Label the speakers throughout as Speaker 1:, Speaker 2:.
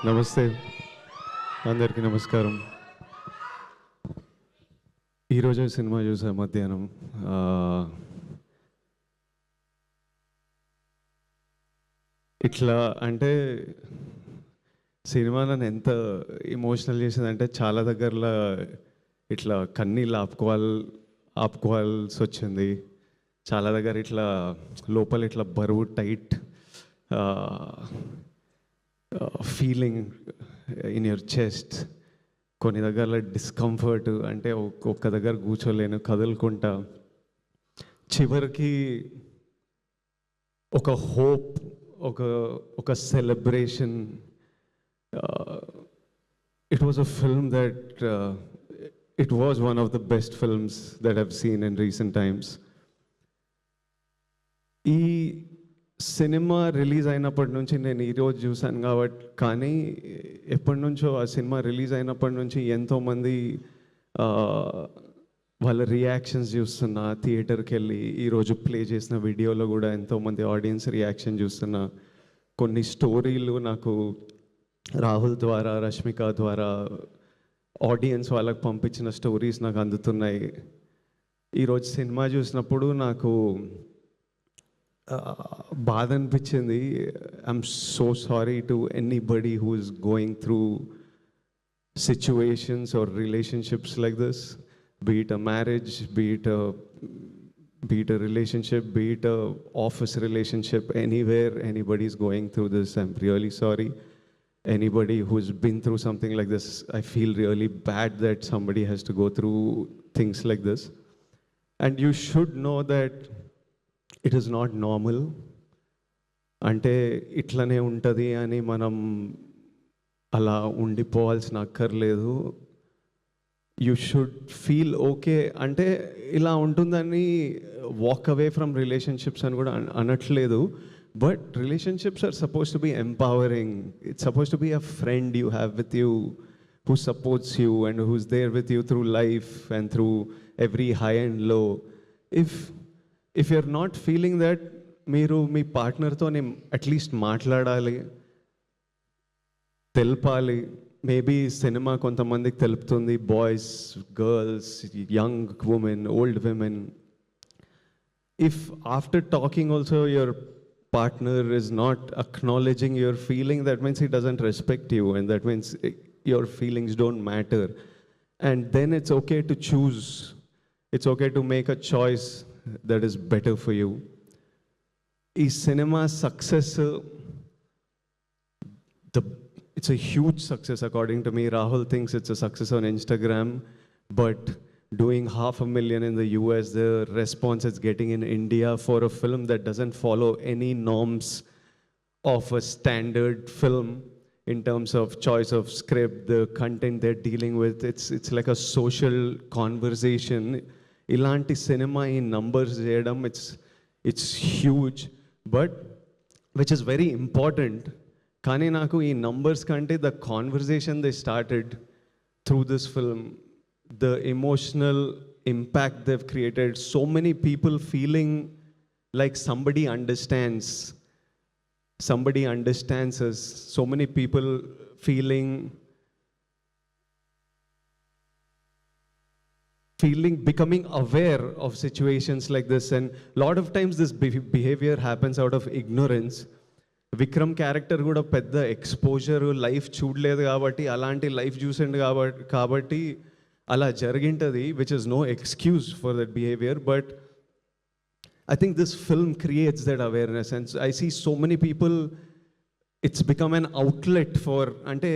Speaker 1: నమస్తే అందరికీ నమస్కారం. ఈరోజు సినిమా చూసా మధ్యాహ్నం. ఇట్లా అంటే సినిమా నన్ను ఎంత ఎమోషనల్ చేసిందంటే చాలా దగ్గరలో ఇట్లా కన్నీళ్ళు ఆపుకోవాల్సి వచ్చింది. చాలా దగ్గర ఇట్లా లోపల ఇట్లా బరువు tight feeling in your chest. కొన్ని దగ్గర డిస్కంఫర్ట్, అంటే ఒక్క దగ్గర కూర్చోలేను, కదులుకుంటా. చివరికి ఒక హోప్, ఒక celebration. It was a film that it was one of the best films that I've seen in recent times. ఈ సినిమా రిలీజ్ అయినప్పటి నుంచి నేను ఈరోజు చూశాను కాబట్టి, కానీ ఎప్పటి నుంచో ఆ సినిమా రిలీజ్ అయినప్పటి నుంచి ఎంతోమంది వాళ్ళ రియాక్షన్స్ చూస్తున్నా. థియేటర్కి వెళ్ళి ఈరోజు ప్లే చేసిన వీడియోలో కూడా ఎంతోమంది ఆడియన్స్ రియాక్షన్ చూస్తున్నా. కొన్ని స్టోరీలు నాకు రాహుల్ ద్వారా, రష్మిక ద్వారా, ఆడియన్స్ వాళ్ళకి పంపించిన స్టోరీస్ నాకు అందుతున్నాయి. ఈరోజు సినిమా చూసినప్పుడు నాకు బాధ అనిపించింది. I'm so sorry to anybody who is going through situations or relationships like this, be it a marriage, be it a relationship, be it a office relationship, anywhere anybody is going through this, I'm really sorry. Anybody who's been through something like this, I feel really bad that somebody has to go through things like this. And you should know that it is not normal. అంటే ఇట్లనే ఉంటుంది అని మనం అలా ఉండిపోవాల్సిన అక్కర్లేదు. You should feel okay. అంటే ఇలా ఉంటుందని వాక్ అవే ఫ్రమ్ రిలేషన్షిప్స్ అని కూడా అనట్లేదు. But relationships are suppose to be empowering. It's suppose to be a friend you have with you, who supports you and who's there with you through life and through every high and low. If you're not feeling that, మీరు మీ పార్ట్నర్తో at least మాట్లాడాలి, తెలపాలి. Maybe cinema కొంతమందికి తెలుపుతుంది, boys, girls, young women, old women. If after talking also your partner is not acknowledging your feeling, that means he doesn't respect you, and that means your feelings don't matter. And then it's okay to choose. It's okay to make a choice that is better for you. Is cinema success? It's a huge success according to me. Rahul thinks it's a success on Instagram, but doing 500,000 in the US, the response it's getting in India for a film that doesn't follow any norms of a standard film in terms of choice of script, the content they're dealing with. It's like a social conversation. Ilanti cinema in numbers cheyadam, it's huge, but which is very important. Kani naku ee numbers kante the conversation they started through this film, the emotional impact they've created, so many people feeling like somebody understands us, so many people feeling becoming aware of situations like this. And a lot of times this behavior happens out of ignorance. Vikram character కూడా పెద్ద exposure life చూడలేదు కాబట్టి, అలాంటి life చూసిండు కాబట్టి అలా జరిగింటుంది, which is no excuse for that behaviour. But I think this film creates that awareness. And I see so many people, it's become an outlet for, అంటే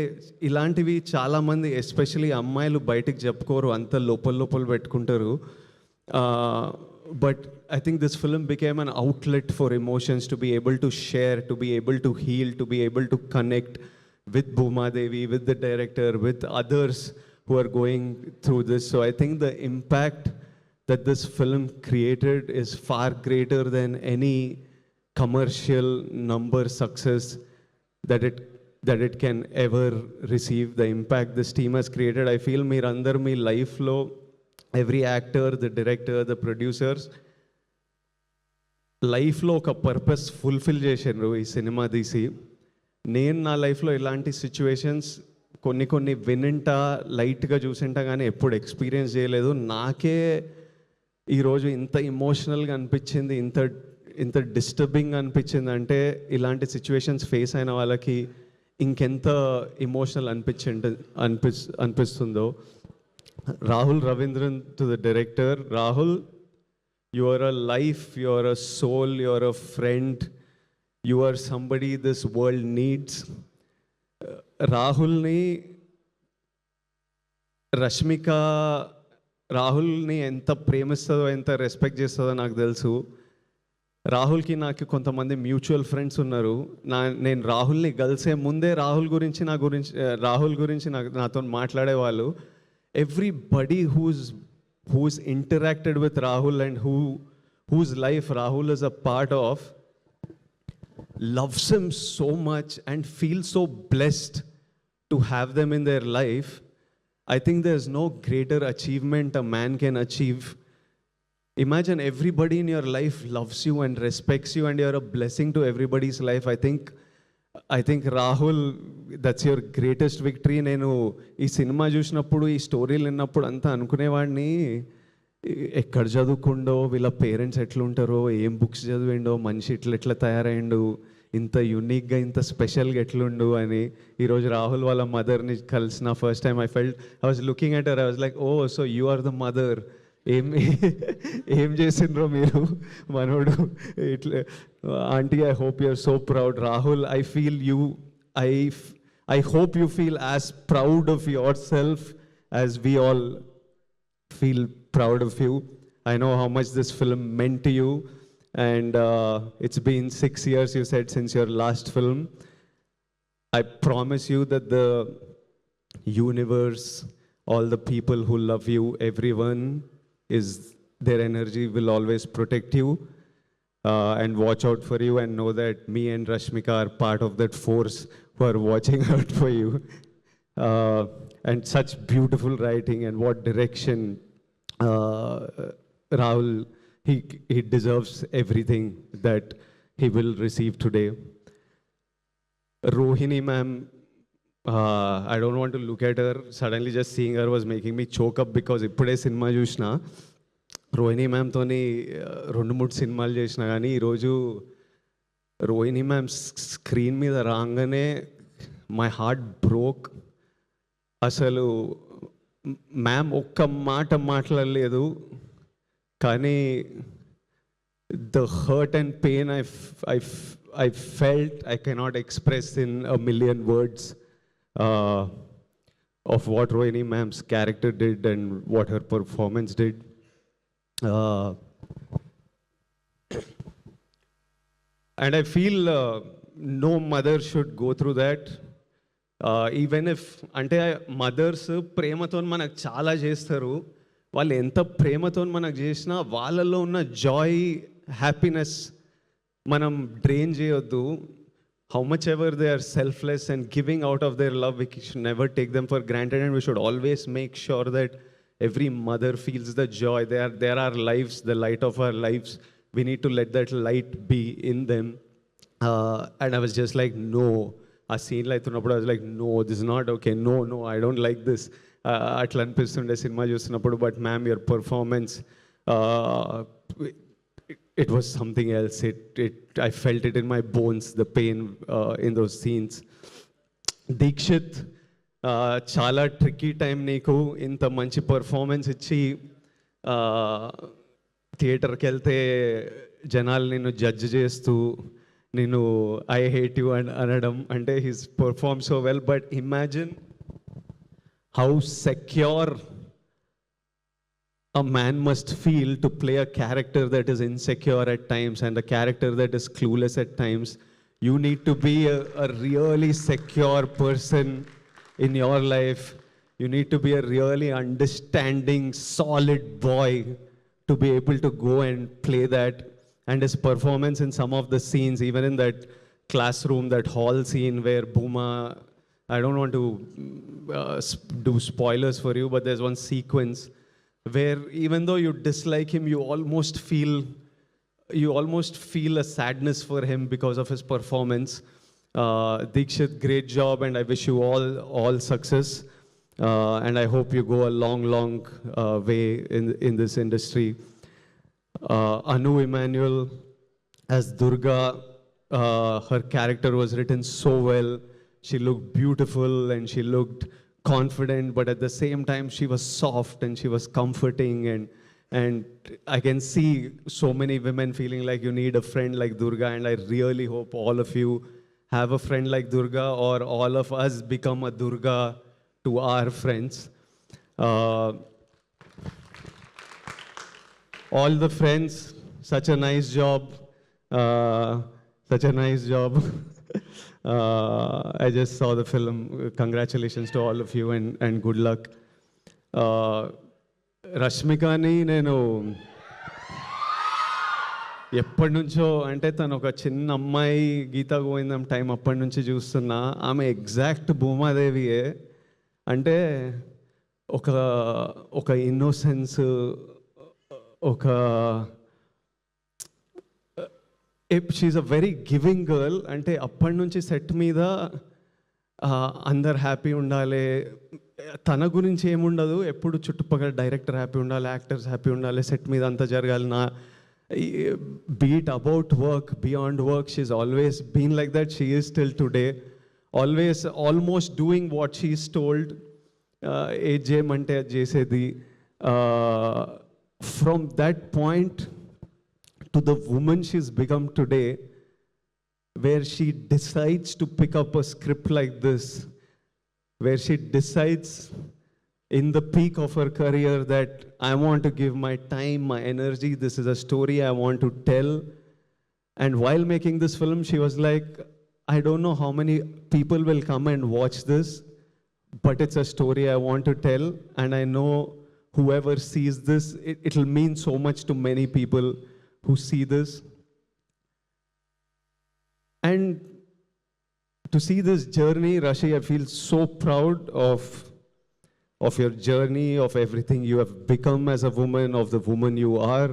Speaker 1: ఇలాంటివి చాలామంది ఎస్పెషలీ అమ్మాయిలు బయటకు చెప్పుకోరు, అంత లోపల పెట్టుకుంటారు. But I think this film became an outlet for emotions, to be able to share, to be able to heal, to be able to connect with Bhuma Devi, with the director, with others who are going through this. So I think the impact that this film created is far greater than any commercial number success that it can ever receive. The impact this team has created, I feel meerandar mee life lo, every actor, the director, the producers, లైఫ్లో ఒక purpose fulfil చేశారు ఈ cinema తీసి. నేను నా లైఫ్లో ఇలాంటి situations కొన్ని వినింటా లైట్గా చూసింటా కానీ ఎప్పుడు ఎక్స్పీరియన్స్ చేయలేదు. నాకే ఈరోజు ఇంత ఇమోషనల్గా అనిపించింది, ఇంత ఇంత డిస్టర్బింగ్ అనిపించింది అంటే ఇలాంటి సిచ్యువేషన్స్ ఫేస్ అయిన వాళ్ళకి ఇంకెంత ఇమోషనల్ అనిపిస్తుందో. Rahul Ravindran to the director. Rahul, you are a life, you are a soul, you are a friend, you are somebody this world needs. రాహుల్ని రష్మిక రాహుల్ని ఎంత ప్రేమిస్తుందో, ఎంత రెస్పెక్ట్ చేస్తుందో నాకు తెలుసు. రాహుల్కి నాకు కొంతమంది మ్యూచువల్ ఫ్రెండ్స్ ఉన్నారు. నేను రాహుల్ని కలిసే ముందే రాహుల్ గురించి నాతో మాట్లాడేవాళ్ళు. Everybody who's interacted with Rahul and whose life Rahul is a part of loves him so much and feels so blessed to have them in their life. I think there's no greater achievement a man can achieve. Imagine everybody in your life loves you and respects you and you're a blessing to everybody's life. I think Rahul, that's your greatest victory. నేను ఈ cinema చూసినప్పుడు, ఈ స్టోరీలు విన్నప్పుడు అంతా అనుకునేవాడిని, ఎక్కడ చదువుకుండో, వీళ్ళ పేరెంట్స్ ఎట్లుంటారో, ఏం బుక్స్ చదివిండో, మనిషి ఎట్లా తయారైండు, ఇంత యూనిక్గా ఇంత స్పెషల్గా ఎట్లుండు అని. ఈరోజు రాహుల్ వాళ్ళ మదర్ని కలిసిన first time I was looking at her. I was like, oh so you are the mother. ఏం చేసిండ్రో మీరు మనోడు ఇట్లా. Aunty, I hope you are so proud. Rahul, I feel you, I hope you feel as proud of yourself as we all feel proud of you. I know how much this film meant to you, and it's been 6 years, you said, since your last film. I promise you that the universe, all the people who love you, everyone their energy will always protect you and watch out for you, and know that me and Rashmika are part of that force who are watching out for you. And such beautiful writing, and what direction. Rahul, he deserves everything that he will receive today. Rohini ma'am, I don't want to look at her. Suddenly just seeing her was making me choke up, because ఇప్పుడే cinema చూసిన. రోహిణి మ్యామ్తోని 2-3 సినిమాలు చేసిన, కానీ ఈరోజు Rohini ma'am screen మీద రాగానే my heart broke. అసలు ma'am ఒక్క మాట మాట్లాడలేదు, కానీ the hurt and pain I felt I cannot express in a million words of what Rohini ma'am's character did and what her performance did. And I feel no mother should go through that. Even if, అంటే mothers ప్రేమతో మనకు చాలా చేస్తారు. వాళ్ళు ఎంత ప్రేమతో మనకు చేసినా వాళ్ళల్లో ఉన్న జాయ్, హ్యాపీనెస్ మనం డ్రైన్ చేయొద్దు. How much ever they are selfless and giving out of their love, we should never take them for granted, and we should always make sure that every mother feels the joy. They are our lives, the light of our lives. We need to let that light be in them. And I was just like, no. ఆ సీన్లో అవుతున్నప్పుడు I was like, no, this is not okay. No, I don't like this. అట్లా అనిపిస్తుండే cinema చూస్తున్నప్పుడు. But ma'am, your performance, it was something else. I felt it in my bones, the pain in those scenes. Dikshit, చాలా tricky time నీకు. ఇంత మంచి performance ఇచ్చి థియేటర్కి వెళ్తే జనాలు నిన్ను జడ్జ్ చేస్తూ నేను ఐ హేట్ యూ అని అనడం, అంటే he's perform so well. But imagine how secure a man must feel to play a character that is insecure at times and a character that is clueless at times. You need to be a really secure person in your life. You need to be a really understanding, solid boy to be able to go and play that. And his performance in some of the scenes, even in that classroom, that hall scene where Bhuma, I don't want to do spoilers for you, but there's one sequence where even though you dislike him, you almost feel a sadness for him because of his performance. Dikshit, great job, and I wish you all success. And I hope you go a long way in this industry. Anu Emmanuel as Durga, her character was written so well. She looked beautiful and she looked confident, but at the same time, she was soft and she was comforting. And I can see so many women feeling like you need a friend like Durga, and I really hope all of you have a friend like Durga, or all of us become a Durga to our friends. All the friends, such a nice job. Such a nice job. I just saw the film. Congratulations to all of you and good luck. రష్మికని నేను ఎప్పటి నుంచో, అంటే తను ఒక చిన్న అమ్మాయి, గీతా గోవిందం time అప్పటి నుంచి చూస్తున్నా. ఆమె ఎగ్జాక్ట్ భూమాదేవియే. అంటే ఒక ఇన్నోసెన్స్, ఒక she's a very giving girl. అంటే అప్పటి నుంచి సెట్ మీద అందరు హ్యాపీ ఉండాలి, తన గురించి ఏముండదు, ఎప్పుడు చుట్టుపక్కల డైరెక్టర్ హ్యాపీ ఉండాలి, యాక్టర్స్ హ్యాపీ ఉండాలి, సెట్ మీద అంతా జరగాలి. Be it about work, beyond work, she's always been like that. She is still today always almost doing what she is told. ఏది చేయమంటే అది చేసేది. From that point to the woman she's become today, where she decides to pick up a script like this, where she decides in the peak of her career that I want to give my time, my energy, this is a story I want to tell. And while making this film, she was like, I don't know how many people will come and watch this, but it's a story I want to tell, and I know whoever sees this, it'll mean so much to many people who see this. And to see this journey, Rashi, I feel so proud of your journey, of everything you have become as a woman, of the woman you are.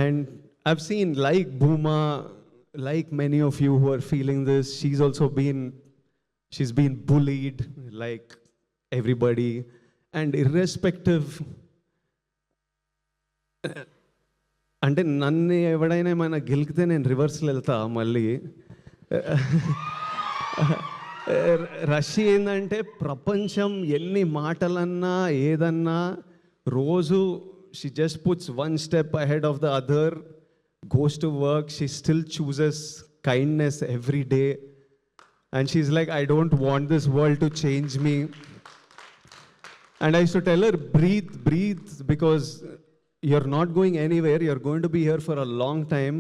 Speaker 1: And I've seen, like Bhuma, like many of you who are feeling this, she's been bullied like everybody. And irrespective, అంటే నన్ను ఎవడైనా ఏమైనా గెలికితే నేను రివర్స్లో వెళ్తా మళ్ళీ. రష్య ఏంటంటే ప్రపంచం ఎన్ని మాటలన్నా ఏదన్నా రోజు she just puts one step ahead of the other, goes to work, she still chooses kindness every day, and she's like, I don't want this world to change me. And I used to tell her, breathe, because you're not going anywhere. You're going to be here for a long time.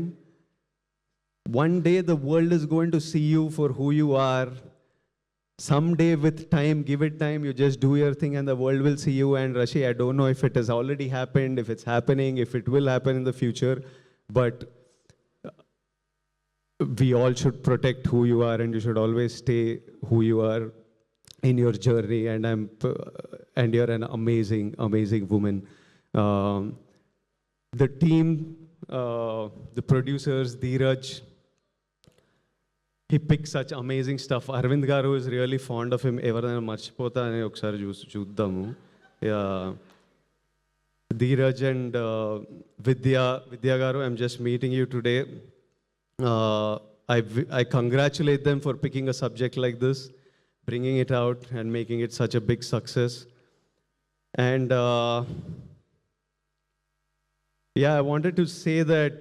Speaker 1: One day the world is going to see you for who you are. Someday, with time, give it time, you just do your thing and the world will see you. And Rashi, I don't know if it has already happened, if it's happening, if it will happen in the future, but we all should protect who you are, and you should always stay who you are in your journey. And you're an amazing woman. The team, the producers, Dheeraj, he picks such amazing stuff. Arvind Garu is really fond of him. Everana marchipota ane okkari chuddamu. Dheeraj and Vidya Garu, I'm just meeting you today. I congratulate them for picking a subject like this, bringing it out and making it such a big success. And I wanted to say that,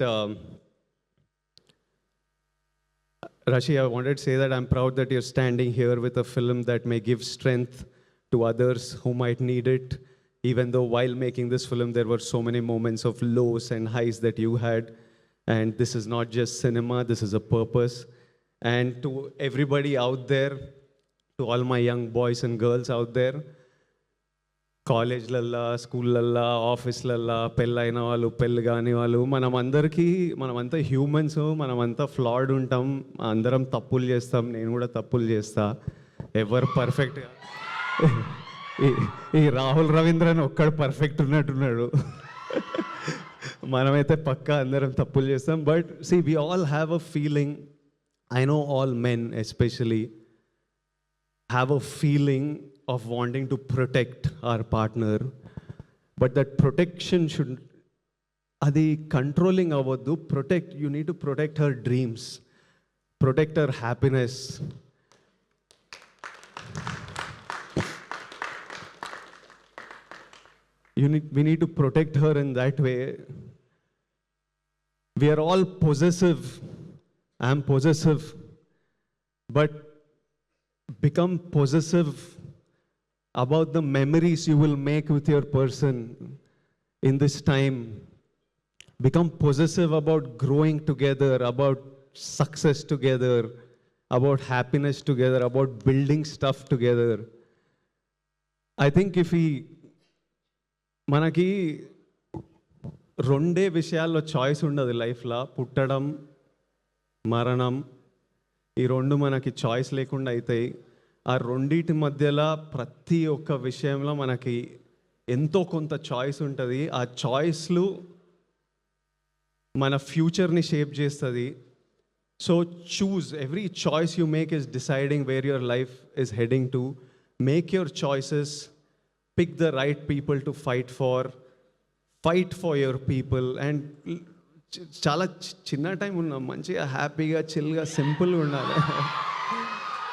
Speaker 1: Rashi, I wanted to say that I'm proud that you're standing here with a film that may give strength to others who might need it, even though while making this film, there were so many moments of lows and highs that you had. And this is not just cinema, this is a purpose. And to everybody out there, to all my young boys and girls out there, కాలేజ్లల్లా, స్కూళ్ళల్లా, ఆఫీస్లల్లా, పెళ్ళైన వాళ్ళు, పెళ్ళి కాని వాళ్ళు, మనమంతా humans, మనమంతా ఫ్లాడ్ ఉంటాం, అందరం తప్పులు చేస్తాం, నేను కూడా తప్పులు చేస్తా. ఎవరు పర్ఫెక్ట్గా, ఈ రాహుల్ రవీంద్రన్ ఒక్కడు పర్ఫెక్ట్ ఉన్నట్టున్నాడు. మనమైతే పక్కా అందరం తప్పులు చేస్తాం. But we all have a feeling I know all men, especially, have a feeling of wanting to protect our partner, but that protection should, adi controlling avaddu. Protect, you need to protect her dreams, protect her happiness. We need to protect her in that way. We are all possessive. I'm possessive. But become possessive about the memories you will make with your person in this time. Become possessive about growing together, about success together, about happiness together, about building stuff together. I think if we మనకి రెండే విషయాల్లో choice ఉండదు లైఫ్లో, పుట్టడం, మరణం. ఈ రెండు మనకి చాయిస్ లేకుండా అవుతాయి. ఆ రెండింటి మధ్యలో ప్రతి ఒక్క విషయంలో మనకి ఎంతో కొంత చాయిస్ ఉంటుంది. ఆ చాయిస్లు మన ఫ్యూచర్ని షేప్ చేస్తుంది. So choose, every choice you make is deciding where your life is heading to. Make your choices, pick the right people to fight for your people. And చాలా చిన్న టైం ఉన్నాం, మంచిగా హ్యాపీగా చిల్గా సింపుల్గా ఉండాలి.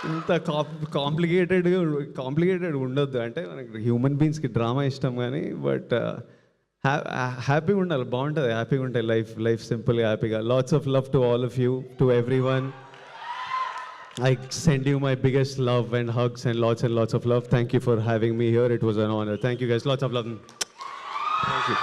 Speaker 1: ఇంత కాంప్లికేటెడ్ ఉండొద్దు. అంటే మనకి హ్యూమన్ బీయింగ్స్కి డ్రామా ఇష్టం కానీ, బట్ హ్యాపీగా ఉండాలి, బాగుంటుంది, హ్యాపీగా ఉంటుంది లైఫ్ సింపుల్గా హ్యాపీగా. Lots of love to all of you, to every one. I send you my biggest love and hugs and lots of love. Thank you for having me here. It was an honor. Thank you guys. Lots of love. Thank you.